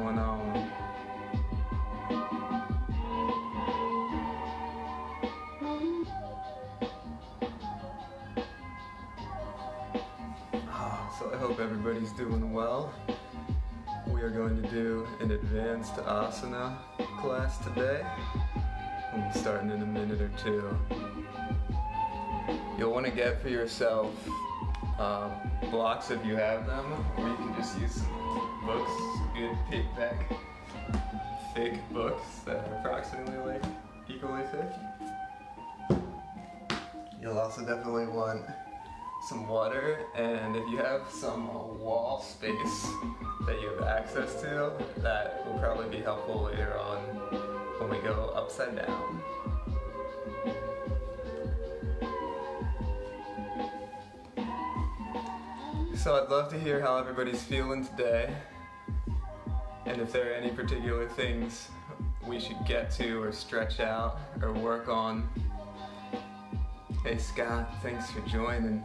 going on? So I hope everybody's doing well. We are going to do an advanced asana class today. We'll be starting in a minute or two. You'll want to get for yourself blocks if you have them, or you can just use some books, good paperback, thick books that are approximately like equally thick. You'll also definitely want some water, and if you have some wall space that you have access to, that will probably be helpful later on when we go upside down. So I'd love to hear how everybody's feeling today, and if there are any particular things we should get to or stretch out or work on. Hey Scott, thanks for joining.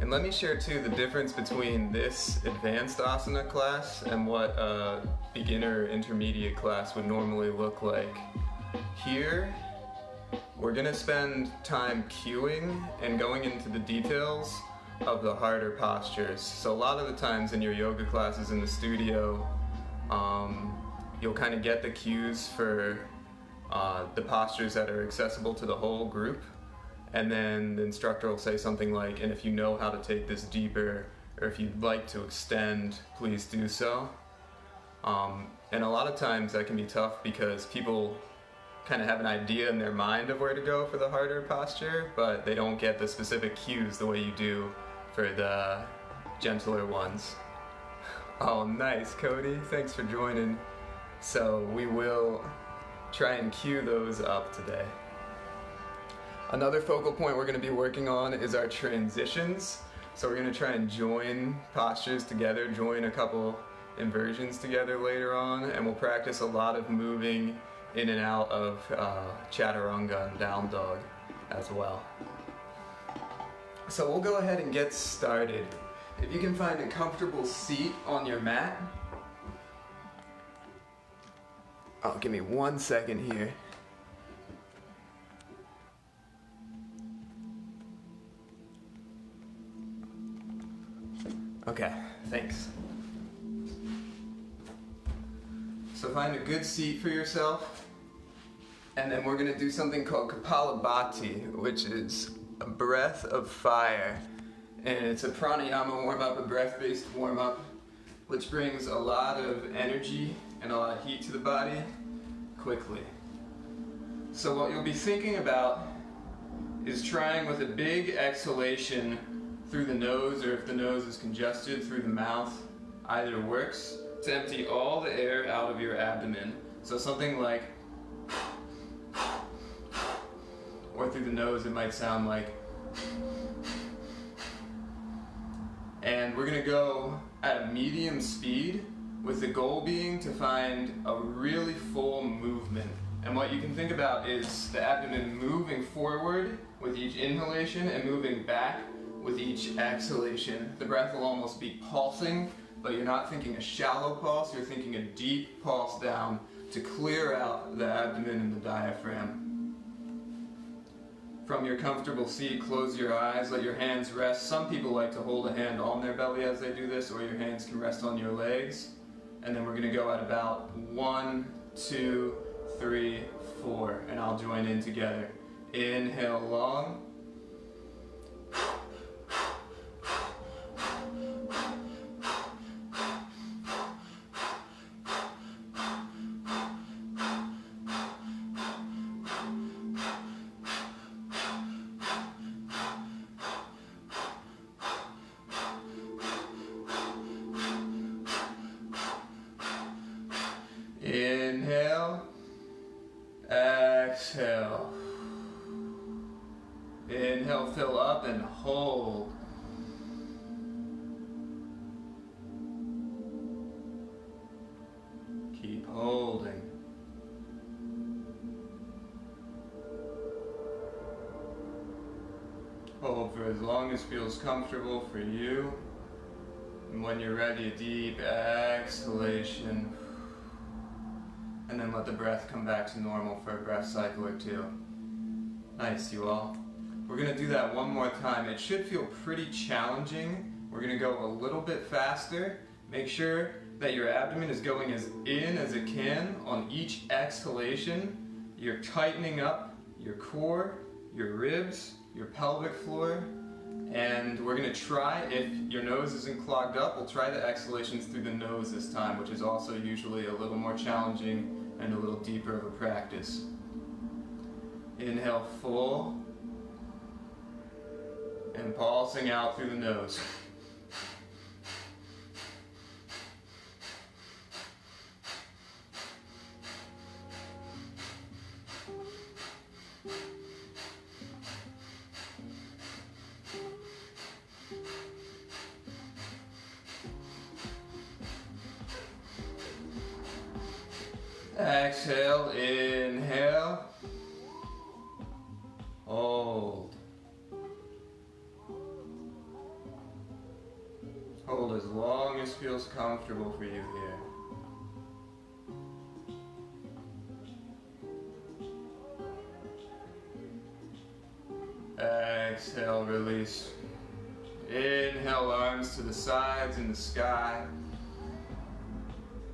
And let me share too the difference between this advanced asana class and what a beginner intermediate class would normally look like. Here, we're gonna spend time cueing and going into the details of the harder postures. So a lot of the times in your yoga classes in the studio, you'll kind of get the cues for the postures that are accessible to the whole group. And then the instructor will say something like, and if you know how to take this deeper, or if you'd like to extend, please do so. And a lot of times that can be tough because people kind of have an idea in their mind of where to go for the harder posture, but they don't get the specific cues the way you do for the gentler ones. Oh, nice, Cody. Thanks for joining. So we will try and cue those up today. Another focal point we're going to be working on is our transitions. So we're going to try and join postures together, join a couple inversions together later on, and we'll practice a lot of moving in and out of chaturanga and down dog as well. So we'll go ahead and get started. If you can find a comfortable seat on your mat. Oh, give me 1 second here. Okay, thanks. So find a good seat for yourself, and then we're going to do something called Kapalabhati, which is a breath of fire. And it's a pranayama warm-up, a breath-based warm-up, which brings a lot of energy and a lot of heat to the body quickly. So what you'll be thinking about is trying with a big exhalation through the nose, or if the nose is congested, through the mouth. Either works, to empty all the air out of your abdomen. So something like, or through the nose it might sound like. And we're gonna go at a medium speed, with the goal being to find a really full movement. And what you can think about is the abdomen moving forward with each inhalation and moving back with each exhalation. The breath will almost be pulsing, but you're not thinking a shallow pulse, you're thinking a deep pulse down to clear out the abdomen and the diaphragm. From your comfortable seat, close your eyes, let your hands rest. Some people like to hold a hand on their belly as they do this, or your hands can rest on your legs. And then we're gonna go at about 1, 2, 3, 4, and I'll join in together. Inhale long. Inhale, exhale. Inhale, fill up and hold. Keep holding. Hold for as long as feels comfortable for you. And when you're ready, a deep exhalation. And then let the breath come back to normal for a breath cycle or two. Nice, you all. We're going to do that one more time. It should feel pretty challenging. We're going to go a little bit faster. Make sure that your abdomen is going as in as it can on each exhalation. You're tightening up your core, your ribs, your pelvic floor. And we're going to try, if your nose isn't clogged up, we'll try the exhalations through the nose this time, which is also usually a little more challenging and a little deeper of a practice. Inhale full, and pulsing out through the nose. Exhale, inhale, hold. Hold as long as feels comfortable for you here. Exhale, release. Inhale, arms to the sides in the sky.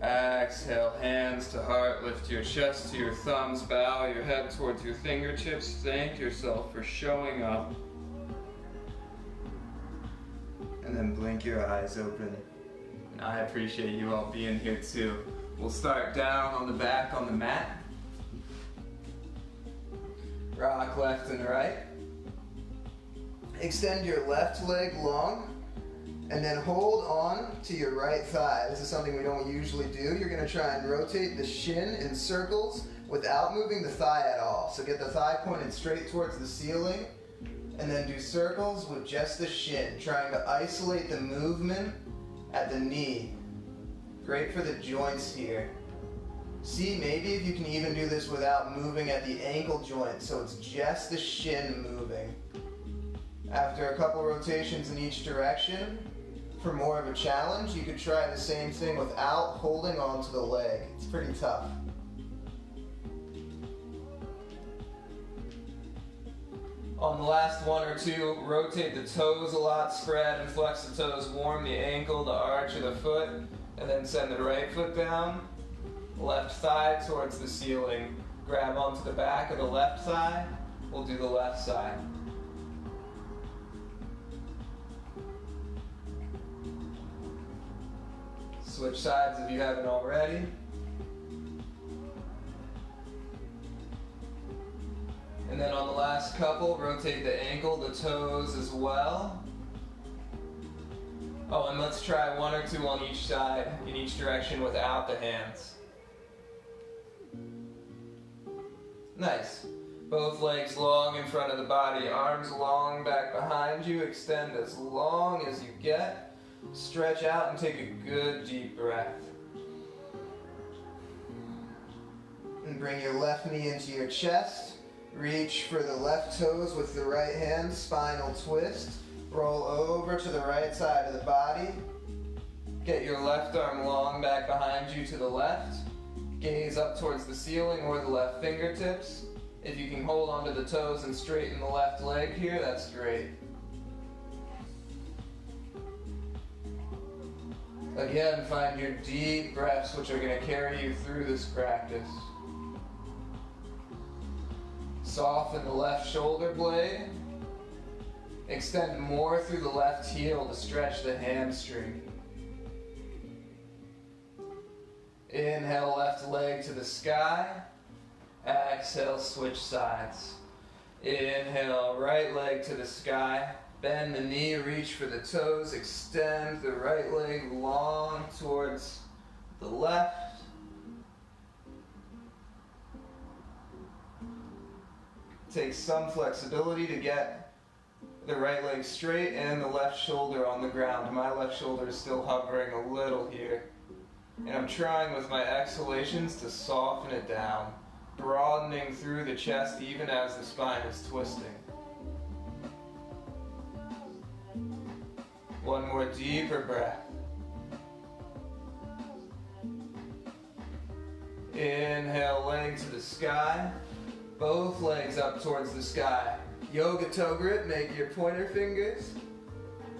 Exhale, hands to heart, lift your chest to your thumbs, bow your head towards your fingertips. Thank yourself for showing up. And then blink your eyes open. And I appreciate you all being here too. We'll start down on the back on the mat. Rock left and right. Extend your left leg long. And then hold on to your right thigh. This is something we don't usually do. You're going to try and rotate the shin in circles without moving the thigh at all. So get the thigh pointed straight towards the ceiling, and then do circles with just the shin, trying to isolate the movement at the knee. Great for the joints here. See, maybe if you can even do this without moving at the ankle joint, so it's just the shin moving. After a couple rotations in each direction, for more of a challenge, you could try the same thing without holding on to the leg. It's pretty tough. On the last one or two, rotate the toes a lot, spread and flex the toes, warm the ankle, the arch of the foot, and then send the right foot down. Left thigh towards the ceiling. Grab onto the back of the left thigh. We'll do the left side. Switch sides if you haven't already. And then on the last couple, rotate the ankle, the toes as well. Oh, and let's try one or two on each side, in each direction without the hands. Nice. Both legs long in front of the body, arms long back behind you, extend as long as you get. Stretch out and take a good deep breath. And bring your left knee into your chest. Reach for the left toes with the right hand, spinal twist. Roll over to the right side of the body. Get your left arm long back behind you to the left. Gaze up towards the ceiling or the left fingertips. If you can hold onto the toes and straighten the left leg here, that's great. Again, find your deep breaths, which are going to carry you through this practice. Soften the left shoulder blade. Extend more through the left heel to stretch the hamstring. Inhale, left leg to the sky. Exhale, switch sides. Inhale, right leg to the sky. Bend the knee, reach for the toes, extend the right leg long towards the left. Take some flexibility to get the right leg straight and the left shoulder on the ground. My left shoulder is still hovering a little here. And I'm trying with my exhalations to soften it down, broadening through the chest even as the spine is twisting. One more deeper breath. Inhale, leg to the sky. Both legs up towards the sky. Yoga toe grip, make your pointer fingers.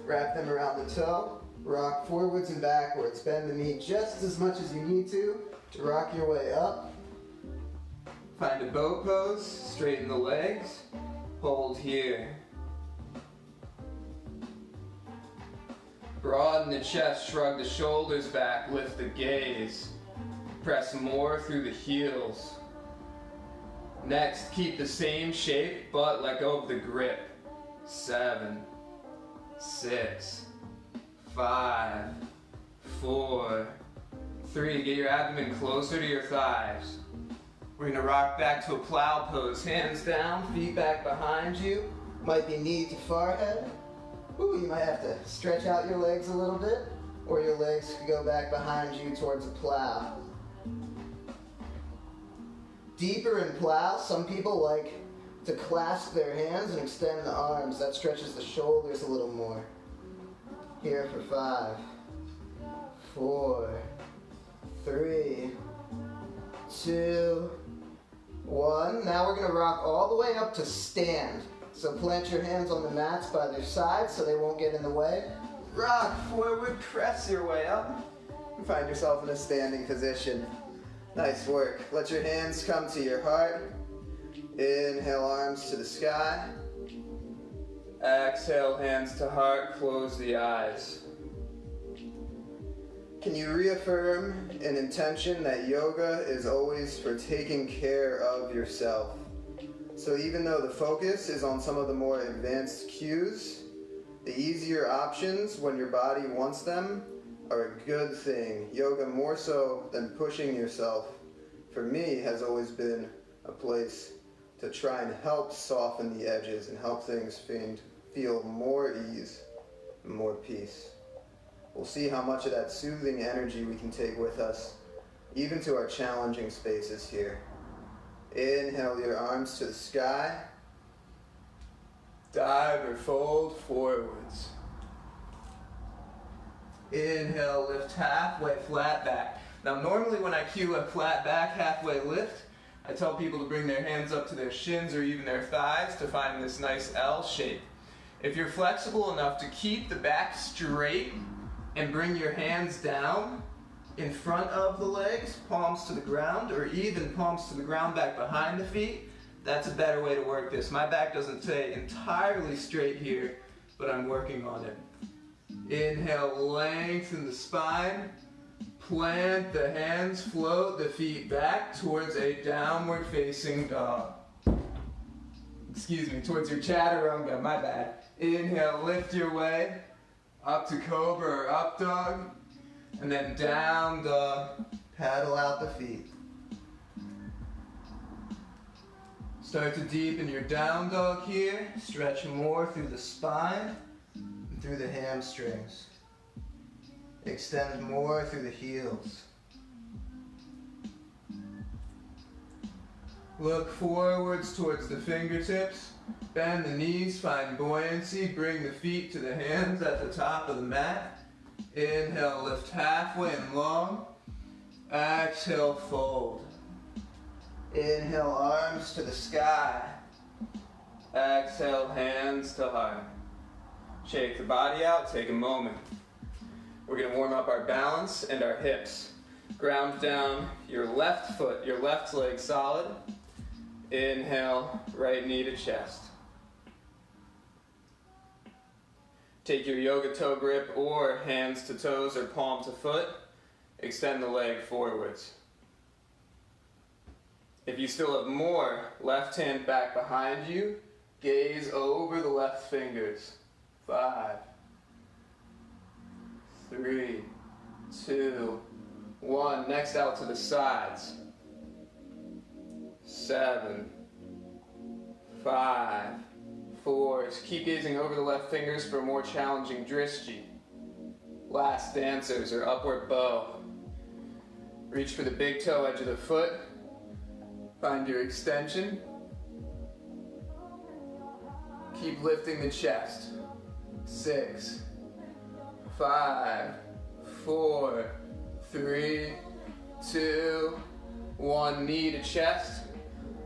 Wrap them around the toe. Rock forwards and backwards. Bend the knee just as much as you need to rock your way up. Find a boat pose, straighten the legs. Hold here. Broaden the chest, shrug the shoulders back, lift the gaze. Press more through the heels. Next, keep the same shape, but let go of the grip. 7, 6, 5, 4, 3. Get your abdomen closer to your thighs. We're gonna rock back to a plow pose. Hands down, feet back behind you. Might be knee to forehead. Ooh, you might have to stretch out your legs a little bit, or your legs could go back behind you towards a plow. Deeper in plow, some people like to clasp their hands and extend the arms. That stretches the shoulders a little more. Here for 5, 4, 3, 2, 1. Now we're gonna rock all the way up to stand. So plant your hands on the mats by their sides so they won't get in the way. Rock forward, press your way up, and find yourself in a standing position. Nice work. Let your hands come to your heart. Inhale, arms to the sky. Exhale, hands to heart, close the eyes. Can you reaffirm an intention that yoga is always for taking care of yourself? So even though the focus is on some of the more advanced cues, the easier options when your body wants them are a good thing. Yoga, more so than pushing yourself, for me has always been a place to try and help soften the edges and help things feel more ease and more peace. We'll see how much of that soothing energy we can take with us, even to our challenging spaces here. Inhale your arms to the sky. Dive or fold forwards. Inhale, lift halfway, flat back. Now normally when I cue a flat back, halfway lift, I tell people to bring their hands up to their shins or even their thighs to find this nice L shape. If you're flexible enough to keep the back straight and bring your hands down in front of the legs, palms to the ground, or even palms to the ground back behind the feet, that's a better way to work this. My back doesn't stay entirely straight here, but I'm working on it. Inhale, lengthen the spine. Plant the hands, float the feet back towards a downward facing dog. Excuse me, towards your chaturanga, my bad. Inhale, lift your way up to cobra or up dog, and then down dog, paddle out the feet. Start to deepen your down dog here, stretch more through the spine and through the hamstrings. Extend more through the heels. Look forwards towards the fingertips. Bend the knees, find buoyancy. Bring the feet to the hands at the top of the mat. Inhale, lift halfway and long. Exhale, fold. Inhale, arms to the sky. Exhale, hands to heart. Shake the body out, take a moment. We're going to warm up our balance and our hips. Ground down your left foot, your left leg solid. Inhale, right knee to chest. Take your yoga toe grip or hands to toes or palm to foot. Extend the leg forwards. If you still have more, left hand back behind you. Gaze over the left fingers. 5, 3, 2, 1. Next out to the sides. 7, 5, 4. Just keep gazing over the left fingers for more challenging drishti. Last dancers or upward bow. Reach for the big toe edge of the foot. Find your extension. Keep lifting the chest. 6, 5, 4, 3, 2, One knee to chest,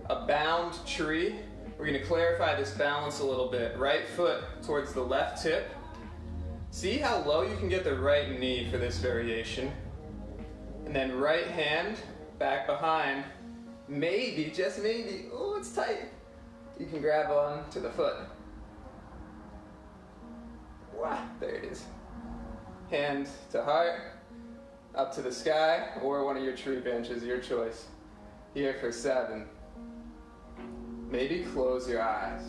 a bound tree. We're going to clarify this balance a little bit. Right foot towards the left hip. See how low you can get the right knee for this variation. And then right hand back behind. Maybe, just maybe, oh, it's tight. You can grab on to the foot. Wow, there it is. Hand to heart, up to the sky, or one of your tree benches, your choice. Here for 7. Maybe close your eyes.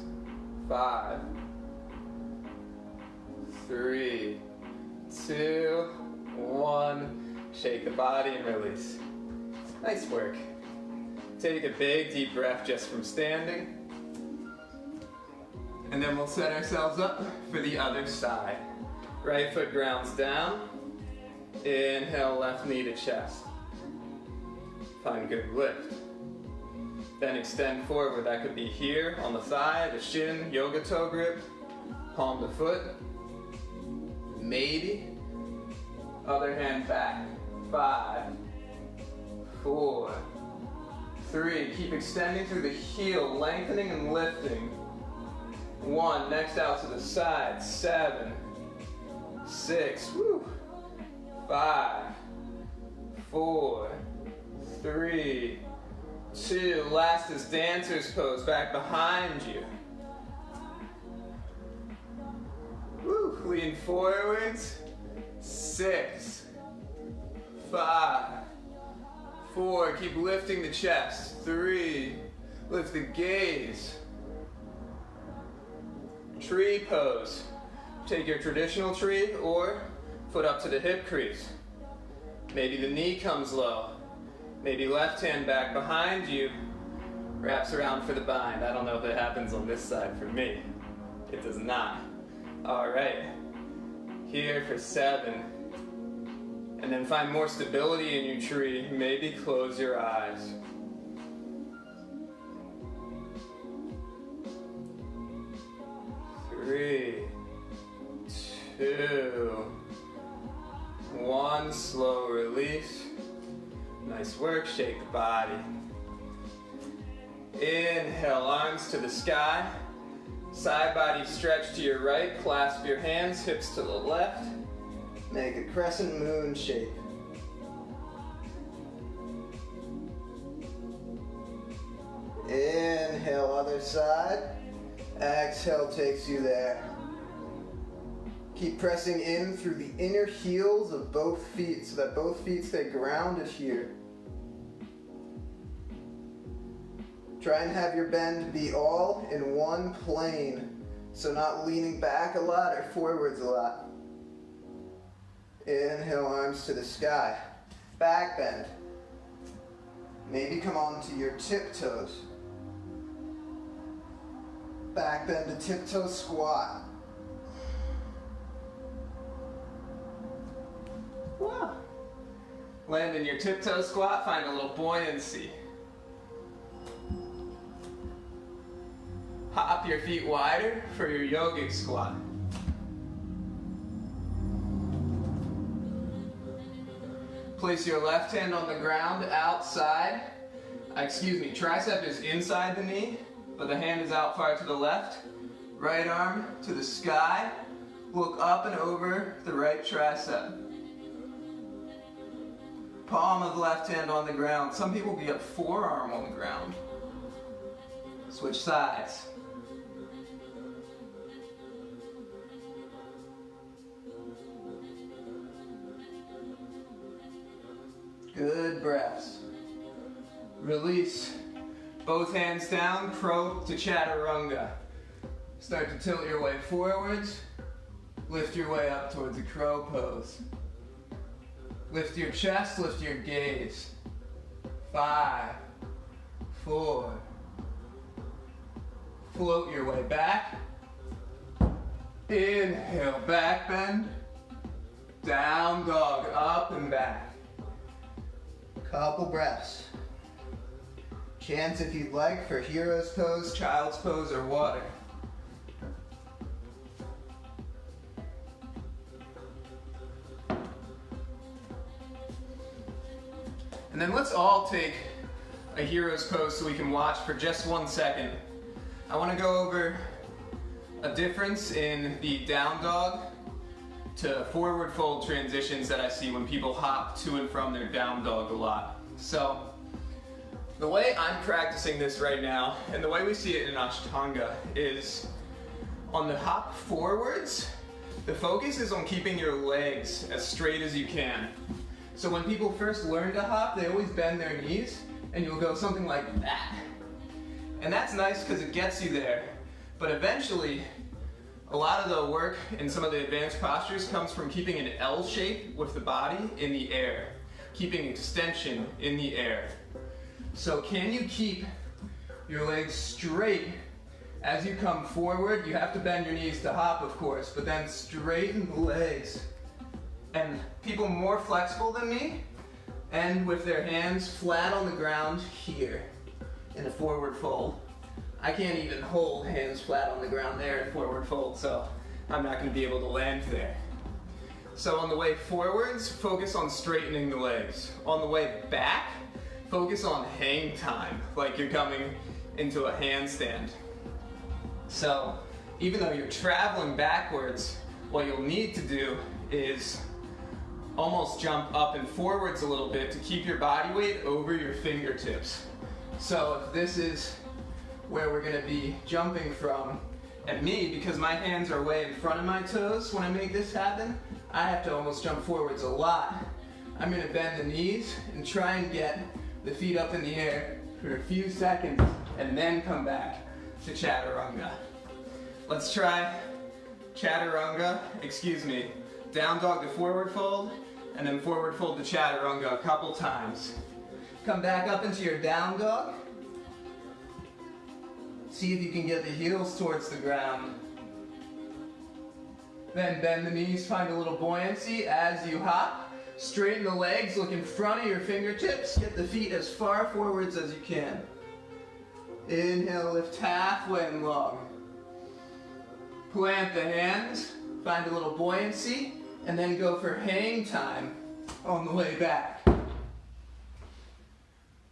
5, 3, 2, 1. Shake the body and release. Nice work. Take a big deep breath just from standing. And then we'll set ourselves up for the other side. Right foot grounds down. Inhale, left knee to chest. Find good lift. Then extend forward. That could be here on the thigh, the shin, yoga toe grip, palm to foot. Maybe. Other hand back. 5, 4, 3. Keep extending through the heel, lengthening and lifting. 1. Next out to the side. 7, 6. Woo. 5, 4, 3, 2. Last is dancer's pose, back behind you. Woo. Lean forwards. 6, 5, 4. Keep lifting the chest. 3. Lift the gaze. Tree pose. Take your traditional tree or foot up to the hip crease. Maybe the knee comes low. Maybe left hand back behind you. Wraps around for the bind. I don't know if it happens on this side for me. It does not. All right. Here for 7. And then find more stability in your tree. Maybe close your eyes. 3, 2, 1. Slow release. Nice work. Shake the body. Inhale, arms to the sky. Side body stretch to your right. Clasp your hands, hips to the left. Make a crescent moon shape. Inhale, other side. Exhale takes you there. Keep pressing in through the inner heels of both feet so that both feet stay grounded here. Try and have your bend be all in one plane, so not leaning back a lot or forwards a lot. Inhale, arms to the sky. Back bend. Maybe come onto your tiptoes. Back bend to tiptoe squat. Wow. Land in your tiptoe squat, find a little buoyancy. Hop your feet wider for your yogic squat. Place your left hand on the ground outside. Tricep is inside the knee, but the hand is out far to the left. Right arm to the sky. Look up and over the right tricep. Palm of the left hand on the ground. Some people get forearm on the ground. Switch sides. Good breaths. Release. Both hands down, crow to chaturanga. Start to tilt your way forwards. Lift your way up towards a crow pose. Lift your chest, lift your gaze. 5, 4. Float your way back. Inhale, back bend. Down dog, up and back. Couple breaths. Chance if you'd like for hero's pose, child's pose, or water. And then let's all take a hero's pose so we can watch for just 1 second. I want to go over a difference in the down dog to forward fold transitions that I see when people hop to and from their down dog a lot. So the way I'm practicing this right now, and the way we see it in Ashtanga, is on the hop forwards, the focus is on keeping your legs as straight as you can. So when people first learn to hop, they always bend their knees, and you'll go something like that. And that's nice because it gets you there. But eventually, a lot of the work in some of the advanced postures comes from keeping an L shape with the body in the air, keeping extension in the air. So can you keep your legs straight as you come forward? You have to bend your knees to hop, of course, but then straighten the legs. And people more flexible than me end with their hands flat on the ground here in a forward fold. I can't even hold hands flat on the ground there in forward fold, so I'm not going to be able to land there. So on the way forwards, focus on straightening the legs. On the way back, focus on hang time, like you're coming into a handstand. So even though you're traveling backwards, what you'll need to do is almost jump up and forwards a little bit to keep your body weight over your fingertips. So if this is where we're going to be jumping from, and me, because my hands are way in front of my toes when I make this happen, I have to almost jump forwards a lot. I'm going to bend the knees and try and get the feet up in the air for a few seconds and then come back to chaturanga. Let's try chaturanga, down dog to forward fold, and then forward fold to chaturanga a couple times. Come back up into your down dog. See if you can get the heels towards the ground. Then bend the knees, find a little buoyancy as you hop. Straighten the legs, look in front of your fingertips. Get the feet as far forwards as you can. Inhale, lift halfway and long. Plant the hands, find a little buoyancy, and then go for hang time on the way back.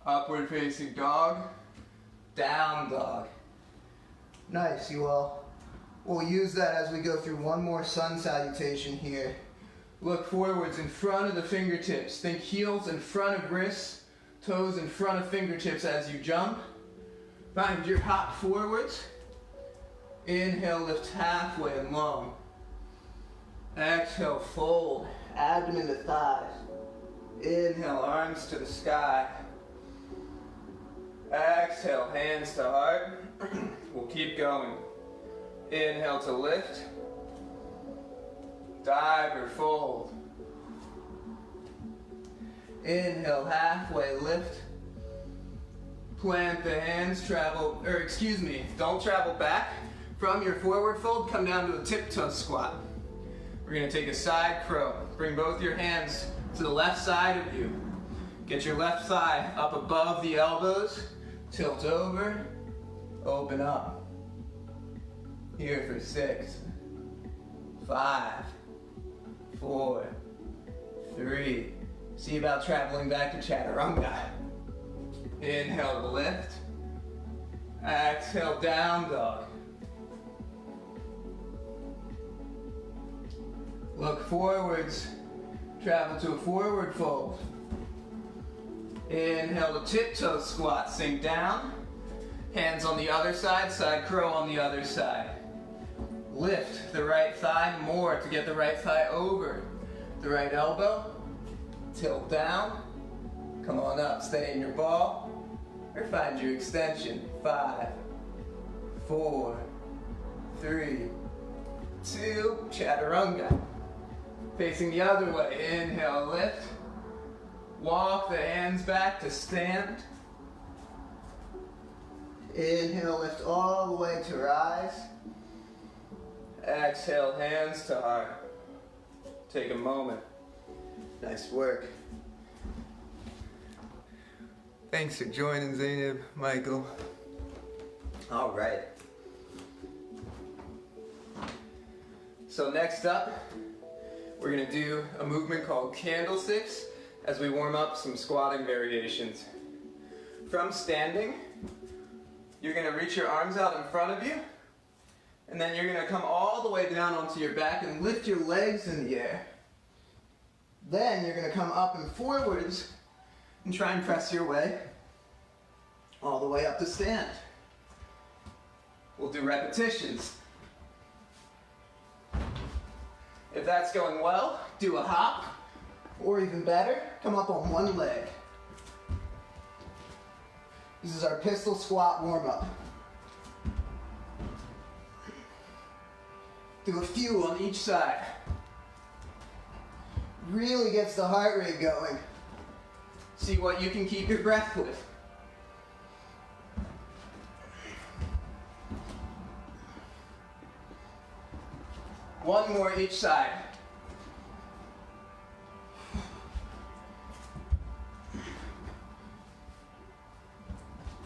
Upward facing dog, down dog. Nice, you all. We'll use that as we go through one more sun salutation here. Look forwards in front of the fingertips. Think heels in front of wrists, toes in front of fingertips as you jump. Find your hop forwards. Inhale, lift halfway and long. Exhale, fold, abdomen to thighs. Inhale, arms to the sky. Exhale, hands to heart. We'll keep going. Inhale to lift. Dive or fold. Inhale, halfway lift. Plant the hands, don't travel back. From your forward fold, come down to a tiptoe squat. We're going to take a side crow. Bring both your hands to the left side of you. Get your left thigh up above the elbows. Tilt over, open up. Here for 6, 5, 4, 3. See about traveling back to chaturanga. Inhale to lift. Exhale, down dog. Look forwards. Travel to a forward fold. Inhale to tiptoe squat. Sink down. Hands on the other side. Side crow on the other side. Lift the right thigh more to get the right thigh over the right elbow. Tilt down. Come on up. Stay in your ball. Or find your extension. 5, 4, 3, 2. Chaturanga. Facing the other way. Inhale, lift. Walk the hands back to stand. Inhale, lift all the way to rise. Exhale, hands to heart. Take a moment. Nice work. Thanks for joining, Zainab, Michael. All right. So next up, we're gonna do a movement called candlesticks as we warm up some squatting variations. From standing, you're going to reach your arms out in front of you, and then you're going to come all the way down onto your back and lift your legs in the air. Then you're going to come up and forwards and try and press your way all the way up to stand. We'll do repetitions. If that's going well, do a hop, or even better, come up on one leg. This is our pistol squat warm-up. Do a few on each side. Really gets the heart rate going. See what you can keep your breath with. One more each side.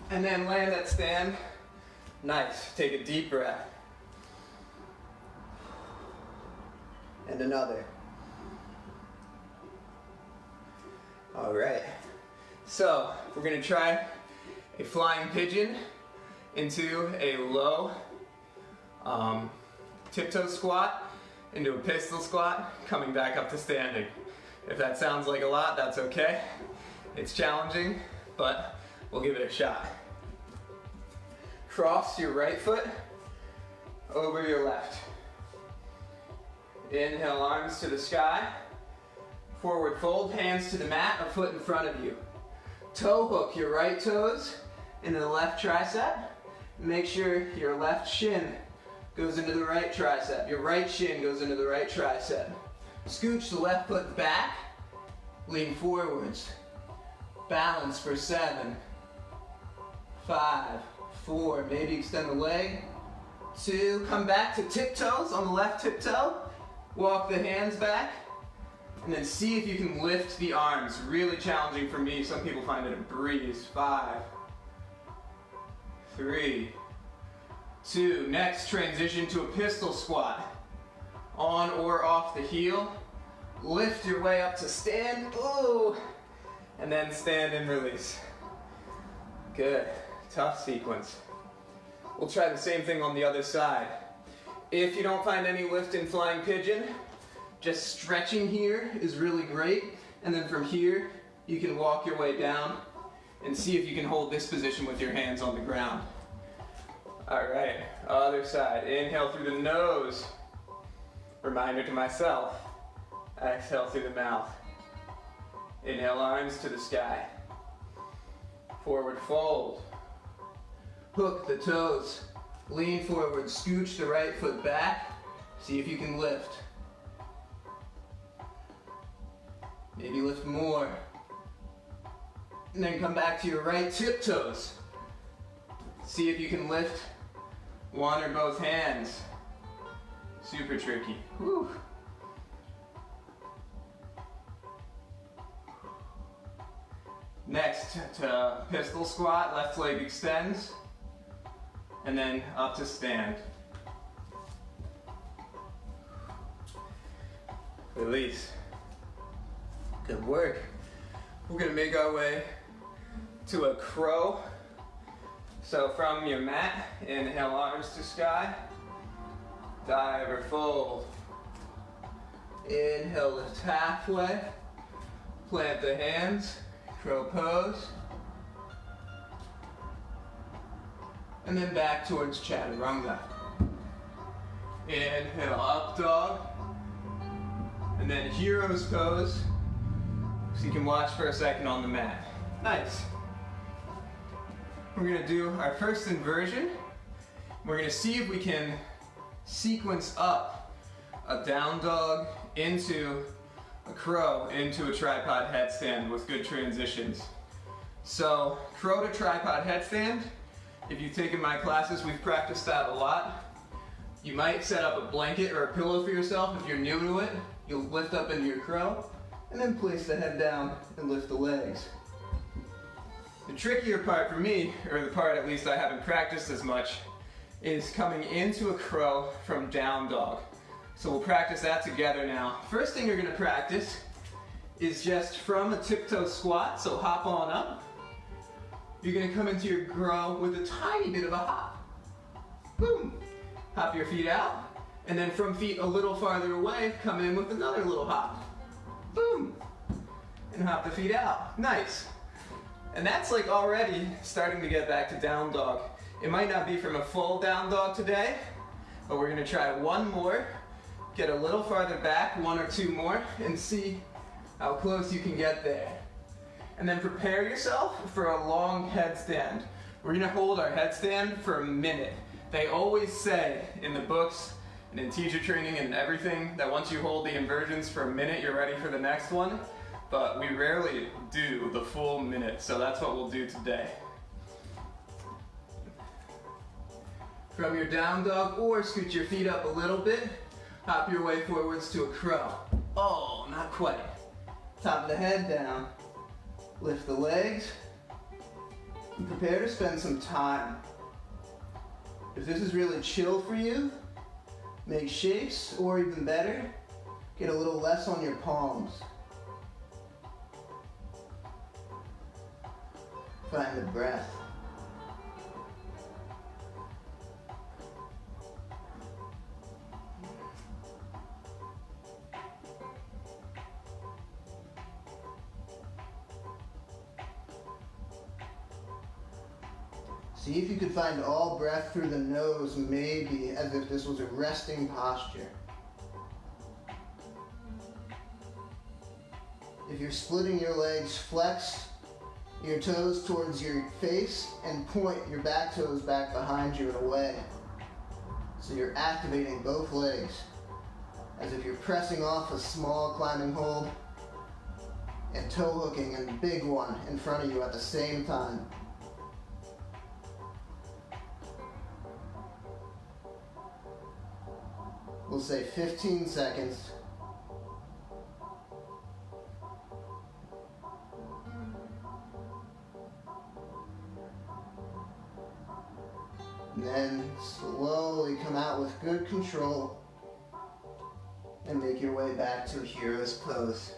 And then land at stand. Nice. Take a deep breath. And another. All right. So we're going to try a flying pigeon into a low tiptoe squat, into a pistol squat, coming back up to standing. If that sounds like a lot, that's okay. It's challenging, but we'll give it a shot. Cross your right foot over your left. Inhale, arms to the sky. Forward fold, hands to the mat, a foot in front of you. Toe hook your right toes into the left tricep. Make sure your left shin goes into the right tricep. Your right shin goes into the right tricep. Scooch the left foot back. Lean forwards. Balance for 7, 5, 4. Maybe extend the leg. 2. Come back to tiptoes on the left tiptoe. Walk the hands back. And then see if you can lift the arms. Really challenging for me. Some people find it a breeze. 5, 3, 2. Next, transition to a pistol squat. On or off the heel. Lift your way up to stand. Ooh. And then stand and release. Good. Tough sequence. We'll try the same thing on the other side. If you don't find any lift in flying pigeon, just stretching here is really great. And then from here, you can walk your way down and see if you can hold this position with your hands on the ground. All right, other side. Inhale through the nose. Reminder to myself. Exhale through the mouth. Inhale, arms to the sky. Forward fold. Hook the toes. Lean forward, scooch the right foot back. See if you can lift. Maybe lift more. And then come back to your right tiptoes. See if you can lift one or both hands. Super tricky. Whew. Next, to pistol squat, left leg extends, and then up to stand. Release. Good work. We're gonna make our way to a crow. So from your mat, inhale, arms to sky, dive or fold. Inhale, lift halfway, plant the hands, crow pose, and then back towards chaturanga. Inhale, up dog, and then hero's pose, so you can watch for a second on the mat. Nice. We're gonna do our first inversion. We're gonna see if we can sequence up a down dog into a crow into a tripod headstand with good transitions. So crow to tripod headstand, if you've taken my classes, we've practiced that a lot. You might set up a blanket or a pillow for yourself. If you're new to it, you'll lift up into your crow and then place the head down and lift the legs. The trickier part for me, or the part at least I haven't practiced as much, is coming into a crow from down dog. So we'll practice that together now. First thing you're gonna practice is just from a tiptoe squat, so hop on up. you're gonna come into your grow with a tiny bit of a hop. Boom. Hop your feet out, and then from feet a little farther away, come in with another little hop. Boom. And hop the feet out. Nice. And that's like already starting to get back to down dog. It might not be from a full down dog today, but we're gonna try one more, get a little farther back, one or two more, and see how close you can get there. And then prepare yourself for a long headstand. We're gonna hold our headstand for a minute. They always say in the books and in teacher training and everything that once you hold the inversions for a minute, you're ready for the next one. But we rarely do the full minute, so that's what we'll do today. From your down dog, or scoot your feet up a little bit, hop your way forwards to a crow. Oh, not quite. Top of the head down. Lift the legs. And prepare to spend some time. If this is really chill for you, make shapes, or even better, get a little less on your palms. Find the breath. See if you could find all breath through the nose, maybe as if this was a resting posture. If you're splitting your legs, flex your toes towards your face and point your back toes back behind you and away. So you're activating both legs as if you're pressing off a small climbing hold and toe hooking a big one in front of you at the same time. We'll say 15 seconds. And then slowly come out with good control and make your way back to a hero's pose.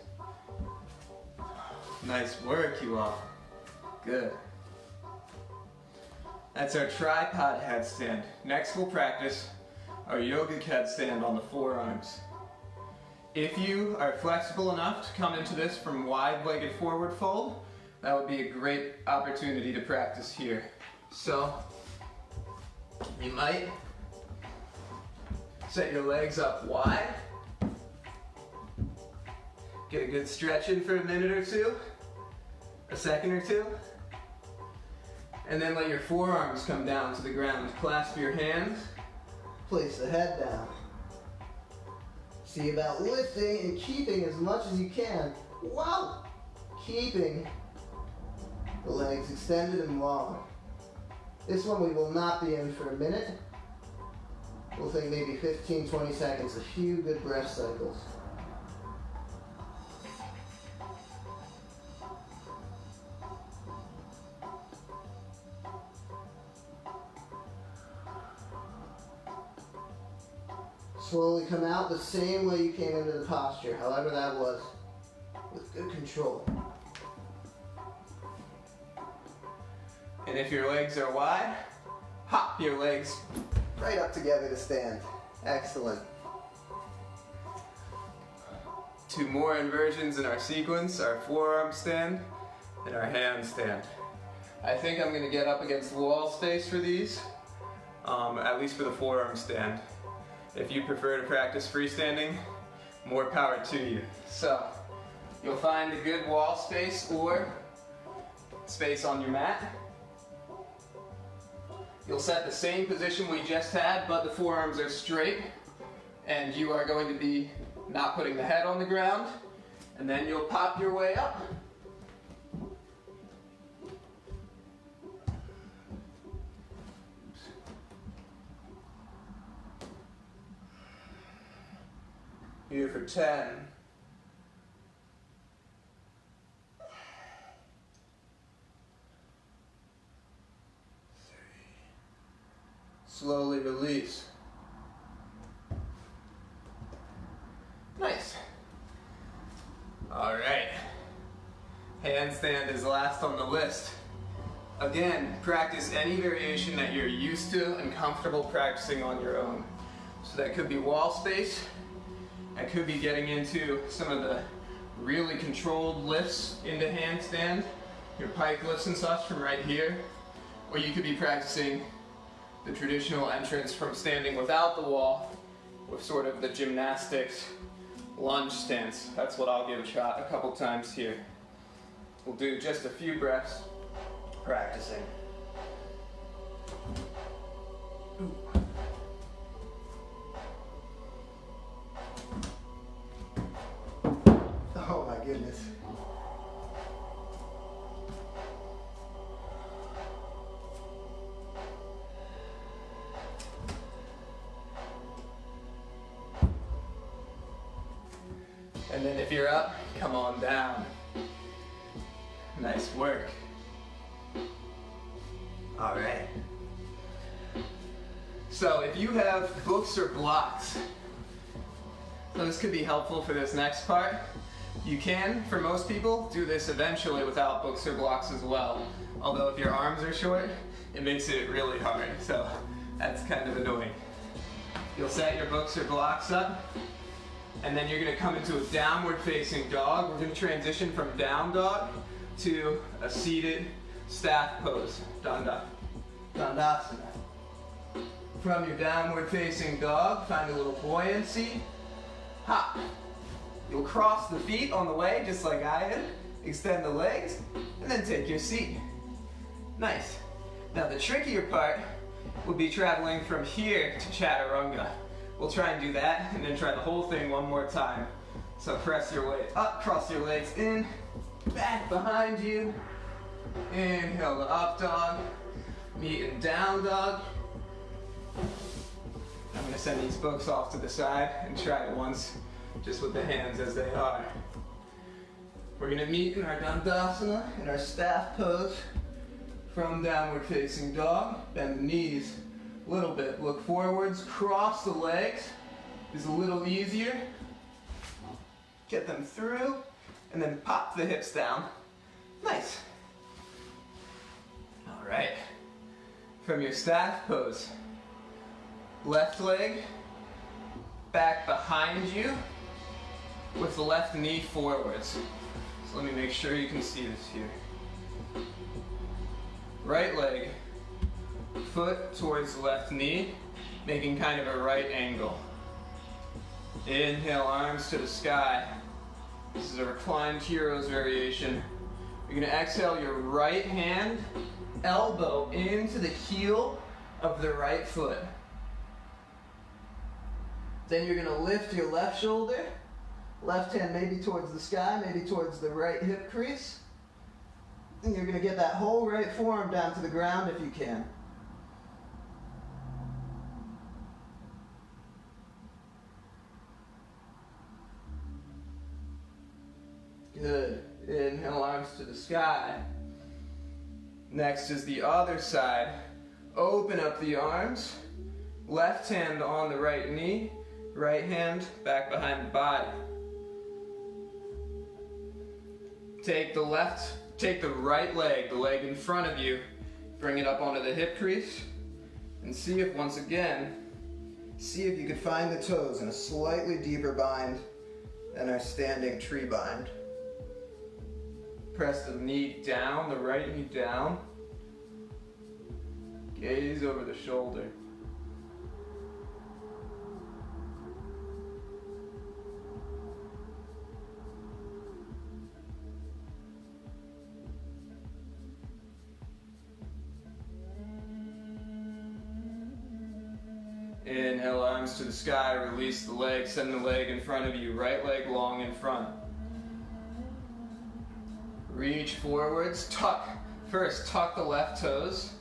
Nice work, you all. Good. That's our tripod headstand. Next we'll practice our yogic headstand on the forearms. If you are flexible enough to come into this from wide-legged forward fold, that would be a great opportunity to practice here. So, you might set your legs up wide, get a good stretch in for a minute or two, a second or two, and then let your forearms come down to the ground. Clasp your hands. Place the head down. See about lifting and keeping as much as you can. Wow! Keeping the legs extended and long. This one we will not be in for a minute. We'll think maybe 15, 20 seconds, a few good breath cycles. Slowly come out the same way you came into the posture, however that was, with good control. And if your legs are wide, hop your legs right up together to stand. Excellent. Two more inversions in our sequence, our forearm stand and our handstand. I think I'm going to get up against wall space for these, at least for the forearm stand. If you prefer to practice freestanding, more power to you. So, you'll find a good wall space or space on your mat. You'll set the same position we just had, but the forearms are straight, and you are going to be not putting the head on the ground, and then you'll pop your way up. Here for 10. 3. Slowly release. Nice. All right. Handstand is last on the list. Again, practice any variation that you're used to and comfortable practicing on your own. So that could be wall space, that could be getting into some of the really controlled lifts into handstand, your pike lifts and such from right here, or you could be practicing the traditional entrance from standing without the wall with sort of the gymnastics lunge stance. That's what I'll give a shot a couple times here. We'll do just a few breaths practicing. Ooh. Oh my goodness. And then if you're up, come on down. Nice work. All right. So if you have books or blocks, those could be helpful for this next part. You can, for most people, do this eventually without books or blocks as well. Although if your arms are short, it makes it really hard. So that's kind of annoying. You'll set your books or blocks up, and then you're going to come into a downward facing dog. We're going to transition from down dog to a seated staff pose, Dandasana. From your downward facing dog, find a little buoyancy, hop. You'll cross the feet on the way, just like I did, extend the legs, and then take your seat. Nice. Now the trickier part will be traveling from here to chaturanga. We'll try and do that, and then try the whole thing one more time. So press your way up, cross your legs in, back behind you. Inhale to up dog, meet in down dog. I'm going to send these books off to the side and try it once, just with the hands as they are. We're going to meet in our Dandasana, in our staff pose, from downward facing dog. Bend the knees a little bit, look forwards, cross the legs is a little easier. Get them through, and then pop the hips down. Nice. All right. From your staff pose, left leg back behind you with the left knee forwards. So let me make sure you can see this here. Right leg, foot towards the left knee, making kind of a right angle. Inhale, arms to the sky. This is a reclined heroes variation. You're going to exhale your right hand, elbow into the heel of the right foot. Then you're going to lift your left shoulder, left hand maybe towards the sky, maybe towards the right hip crease. And you're going to get that whole right forearm down to the ground if you can. Good. Inhale, arms to the sky. Next is the other side. Open up the arms. Left hand on the right knee. Right hand back behind the body. Take the right leg, the leg in front of you. Bring it up onto the hip crease. And see if once again, see if you can find the toes in a slightly deeper bind than our standing tree bind. Press the knee down, the right knee down. Gaze over the shoulder. Inhale, arms to the sky, release the leg, send the leg in front of you, right leg long in front. Reach forwards, tuck. First, tuck the left toes.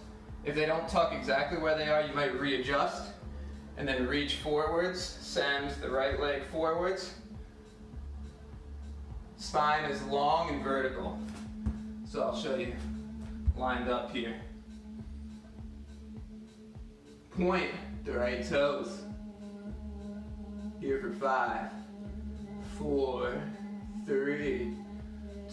If they don't tuck exactly where they are, you might readjust. And then reach forwards, send the right leg forwards. Spine is long and vertical. So I'll show you lined up here. Point the right toes. Here for 5, 4, 3,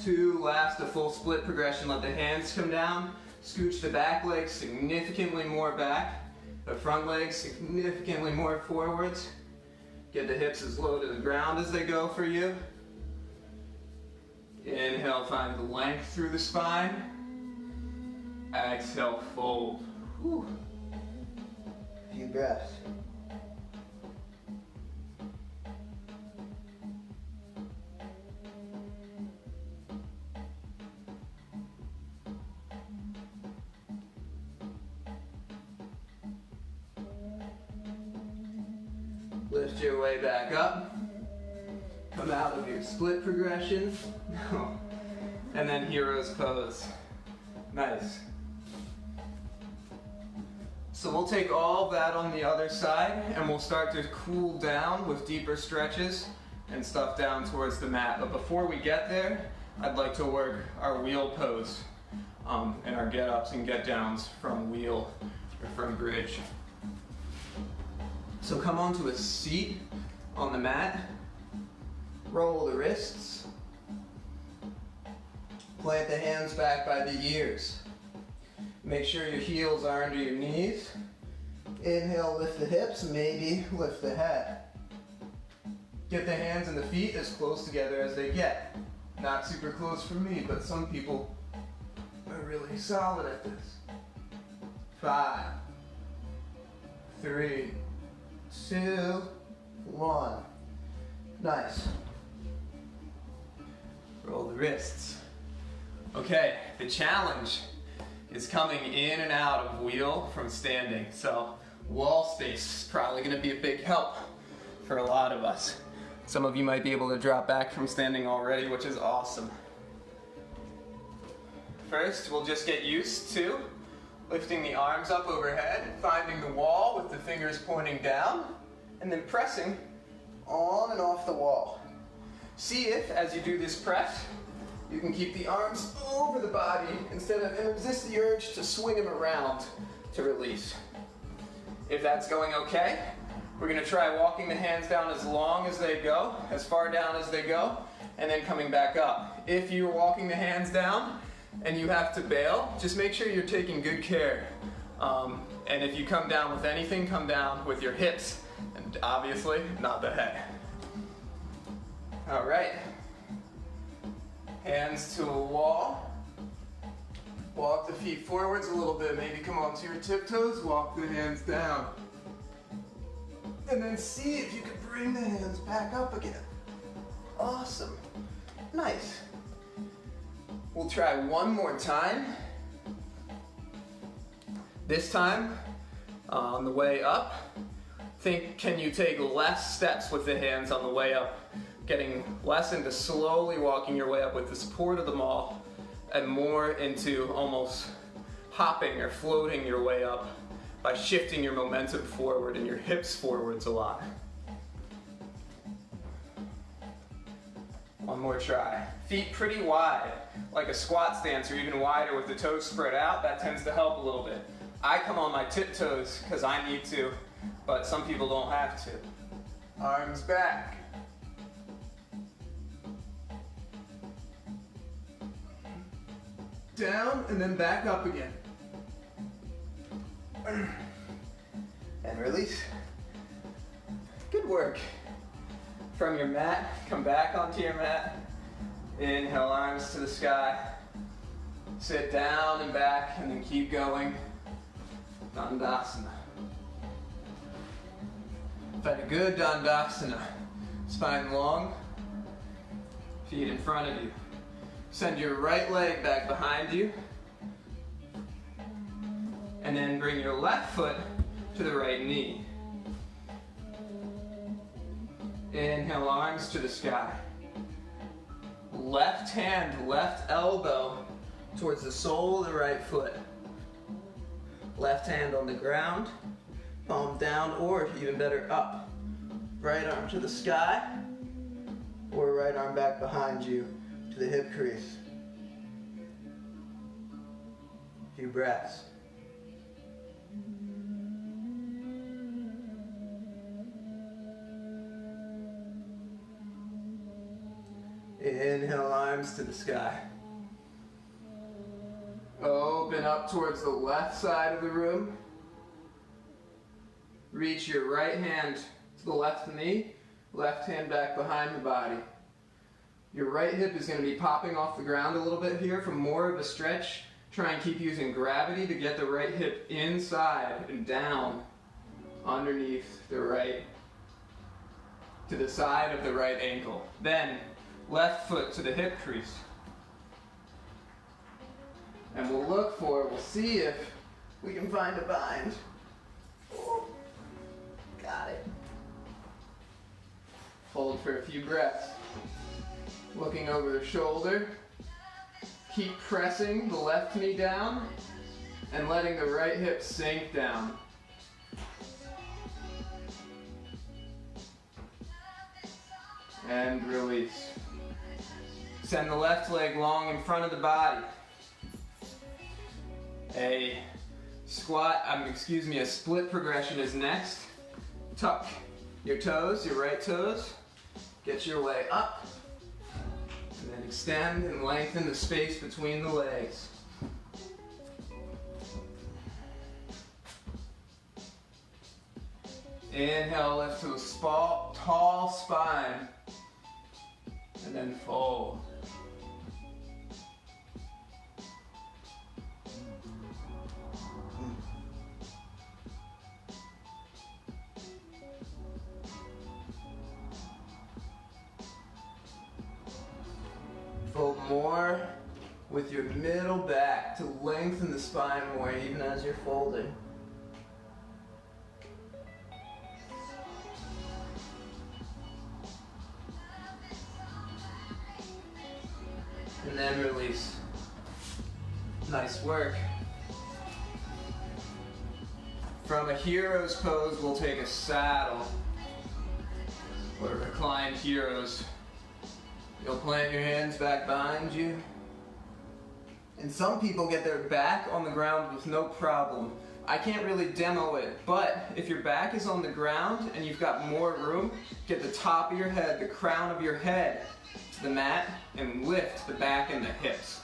2, last a full split progression. Let the hands come down, Scooch the back leg significantly more back. The front leg significantly more forwards. Get the hips as low to the ground as they go for you. Inhale, find the length through the spine. Exhale, fold. Whew. Few breaths. Lift your way back up. Come out of your split progression. And then hero's pose. Nice. So we'll take all of that on the other side and we'll start to cool down with deeper stretches and stuff down towards the mat. But before we get there, I'd like to work our wheel pose and our get-ups and get-downs from wheel or from bridge. So come onto a seat on the mat, roll the wrists, plant the hands back by the ears. Make sure your heels are under your knees. Inhale, lift the hips, maybe lift the head. Get the hands and the feet as close together as they get. Not super close for me, but some people are really solid at this. 5, 3, 2, 1. Nice. Roll the wrists. Okay, the challenge is coming in and out of wheel from standing. So wall space is probably going to be a big help for a lot of us. Some of you might be able to drop back from standing already, which is awesome. First, we'll just get used to lifting the arms up overhead, finding the wall with the fingers pointing down, and then pressing on and off the wall. See if, as you do this press, you can keep the arms over the body instead of, and resist the urge to swing them around to release. If that's going okay, we're going to try walking the hands down as long as they go, as far down as they go, and then coming back up. If you're walking the hands down and you have to bail, just make sure you're taking good care. And if you come down with anything, come down with your hips, and obviously not the head. All right. Hands to a wall. Walk the feet forwards a little bit. Maybe come onto your tiptoes. Walk the hands down. And then see if you can bring the hands back up again. Awesome. Nice. We'll try one more time. This time, on the way up, think, can you take less steps with the hands on the way up? Getting less into slowly walking your way up with the support of them all, and more into almost hopping or floating your way up by shifting your momentum forward and your hips forwards a lot. One more try. Feet pretty wide, like a squat stance, or even wider with the toes spread out. That tends to help a little bit. I come on my tiptoes because I need to, but some people don't have to. Arms back. Down and then back up again. And release. Good work. From your mat, come back onto your mat. Inhale, arms to the sky. Sit down and back, and then keep going. Dandasana. Find a good Dandasana. Spine long, feet in front of you. Send your right leg back behind you. And then bring your left foot to the right knee. Inhale, arms to the sky. Left hand, left elbow towards the sole of the right foot. Left hand on the ground, palm down, or even better, up. Right arm to the sky, or right arm back behind you to the hip crease. A few breaths. Inhale, arms to the sky. Open Open up towards the left side of the room. Reach your right hand to the left knee, left hand back behind the body. Your right hip is going to be popping off the ground a little bit here for more of a stretch. Try and keep using gravity to get the right hip inside and down underneath the right, to the side of the right ankle. Then, left foot to the hip crease. And we'll see if we can find a bind. Ooh, got it. Hold for a few breaths. Looking over the shoulder. Keep pressing the left knee down and letting the right hip sink down. And release. Send the left leg long in front of the body. A split progression is next. Tuck your toes, your right toes. Get your way up. And then extend and lengthen the space between the legs. Inhale, lift to a tall spine. And then fold. Fold more with your middle back to lengthen the spine more even as you're folding. And then release. Nice work. From a hero's pose, we'll take a saddle or reclined heroes. You'll plant your hands back behind you. And some people get their back on the ground with no problem. I can't really demo it, but if your back is on the ground and you've got more room, get the top of your head, the crown of your head to the mat and lift the back and the hips.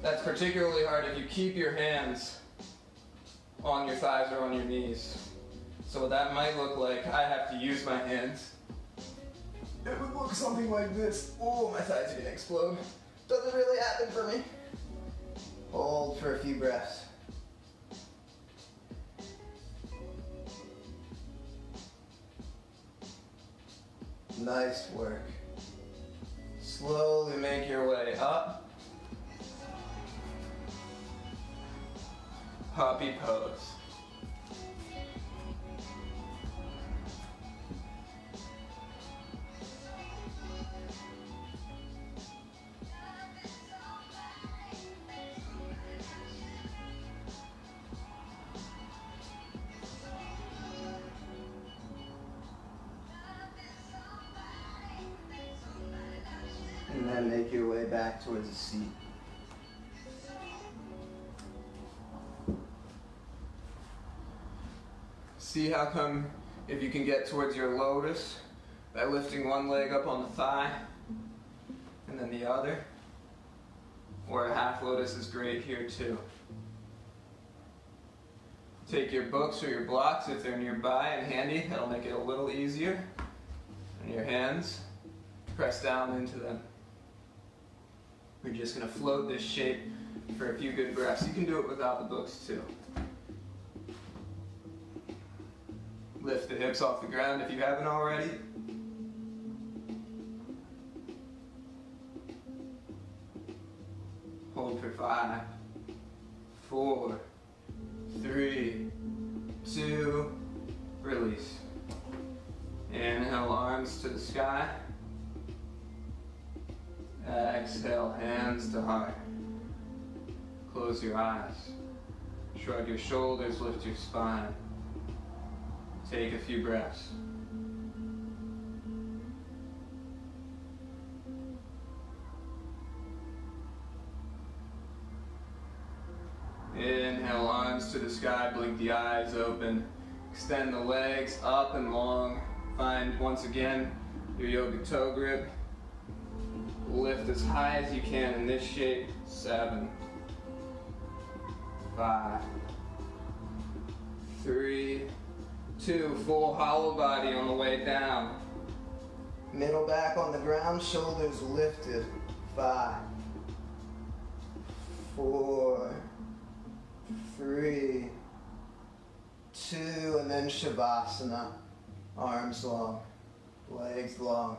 That's particularly hard if you keep your hands on your thighs or on your knees. So what that might look like, I have to use my hands. It would look something like this. Oh, my thighs are gonna explode. Doesn't really happen for me. Hold for a few breaths. Nice work. Slowly make your way up. Puppy pose. And then make your way back towards the seat. See how come if you can get towards your lotus by lifting one leg up on the thigh and then the other, or a half lotus is great here too. Take your books or your blocks if they're nearby and handy, that'll make it a little easier. And your hands, press down into them. We're just going to float this shape for a few good breaths. You can do it without the books too. Lift the hips off the ground if you haven't already. Hold for 5, 4, 3, 2, release. Inhale, arms to the sky. Exhale, hands to heart. Close your eyes. Shrug your shoulders, lift your spine. Take a few breaths. Inhale, arms to the sky, blink the eyes open. Extend the legs up and long. Find, once again, your yogic toe grip. Lift as high as you can in this shape. 7, 5, 3, 2, full hollow body on the way down. Middle back on the ground, shoulders lifted. 5, 4, 3, 2, and then Shavasana. Arms long, legs long.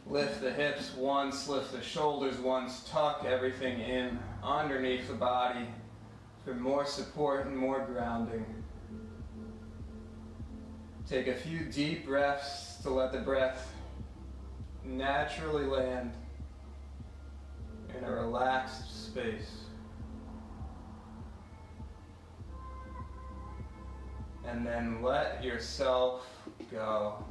Lift the hips once, lift the shoulders once, tuck everything in underneath the body for more support and more grounding. Take a few deep breaths to let the breath naturally land in a relaxed space. And then let yourself go.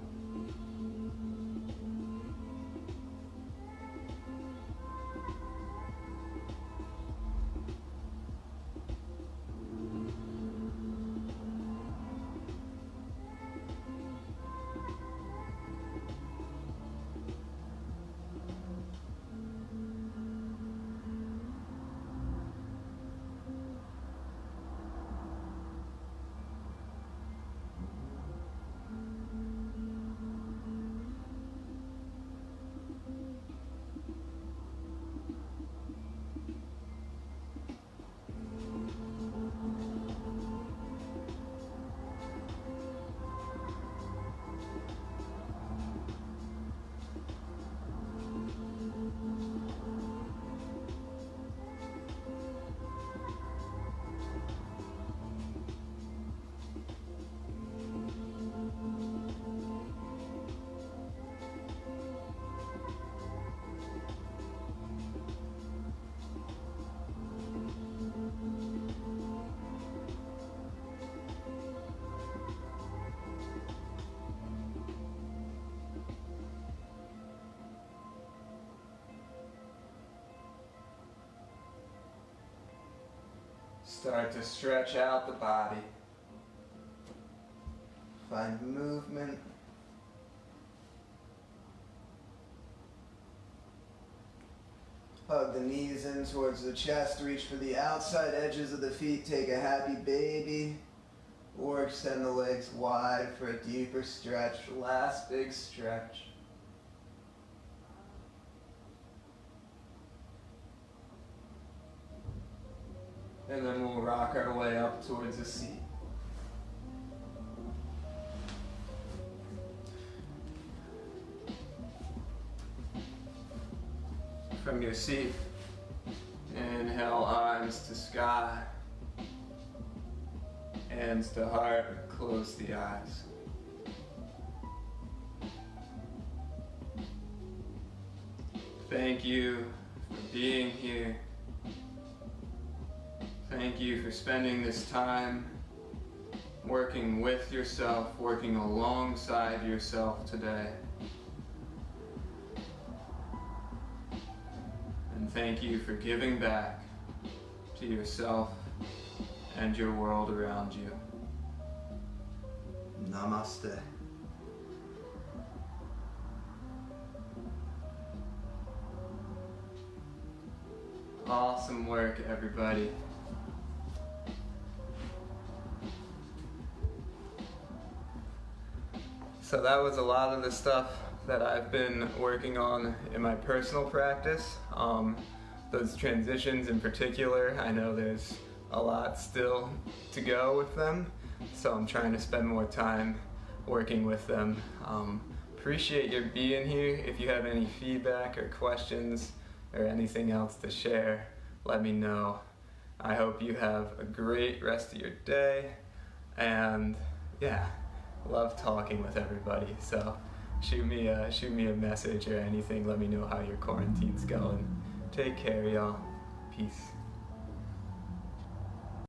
Start to stretch out the body. Find movement. Hug the knees in towards the chest. Reach for the outside edges of the feet. Take a happy baby. Or extend the legs wide for a deeper stretch. Last big stretch. And then we'll rock our way up towards a seat. From your seat, inhale, arms to sky, hands to heart, close the eyes. Thank you for being here. Thank you for spending this time working with yourself, working alongside yourself today. And thank you for giving back to yourself and your world around you. Namaste. Awesome work, everybody. So that was a lot of the stuff that I've been working on in my personal practice. Those transitions in particular, I know there's a lot still to go with them, so I'm trying to spend more time working with them. Appreciate your being here. If you have any feedback or questions or anything else to share, let me know. I hope you have a great rest of your day, and yeah, love talking with everybody. So shoot me a message or anything. Let me know how your quarantine's going. Take care, y'all. Peace.